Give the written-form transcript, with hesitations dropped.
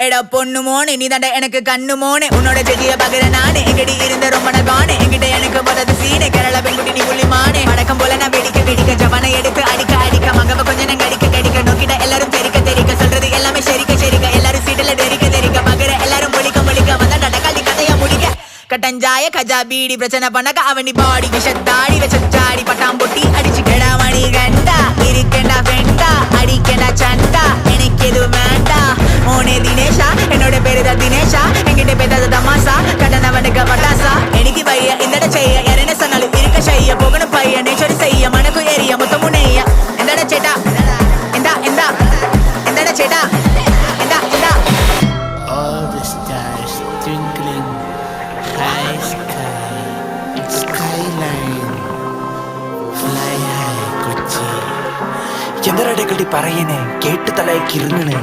എടാ പൊണ്ണു മോനെ നീ തണ്ട എനക്ക് കണ്ണു മോനെ ഉന്നോടെ ചെടിയ പകരനാണ് എങ്കടി ഇരുന്ന ரொம்ப காணே எங்கிட்ட எனக்கு போறது சீனே கேரள பெண்குட்டி நீ புள்ளி மானே வடக்கம் போல நான் வெடிக்க ஜவான எடுத்து அடிக்க மகவ கொஞ்சம் நான் கடிக்க நோக்கிட்ட எல்லாரும் தெரிக்க சொல்றது எல்லாமே சரிக்க எல்லாரும் சீட்டில் தெரிக்க பகர எல்லாரும் முழிக்க வந்தா நடக்காளி கதையா முடிக்க கட்டஞ்சாய கஜா பீடி பிரச்சனை பண்ணக்க அவனி பாடி விஷத்தாடி வச்சாடி பட்டாம் பொட்டி அடிச்சு கெடா மணி கண்டா இருக்கேண்டா ஃப்ரெண்டா அடிக்கேண்டா சண்டா எனக்கு எது வேண்டா மோனே தினேஷா என்னோட பேரு தான் தினேஷா என்கிட்ட பேசாத தமாசா கடனவனுக்கு பட்டாசா எனக்கு பைய இந்த செய்ய யாரேன்னு சொன்னாலும் இருக்க செய்ய போகணும் பைய நேச்சரி செய்ய மனக்கு ஏறிய மொத்தம் முனைய எந்தட சேட்டா எந்தட சேட்டா இந்தா All the stars twinkling, high sky, skyline, fly high, Kochi. എന്തരടെ കടി പറയണേ കേട്ട് തലയ്ക്ക് ഇരുന്നേ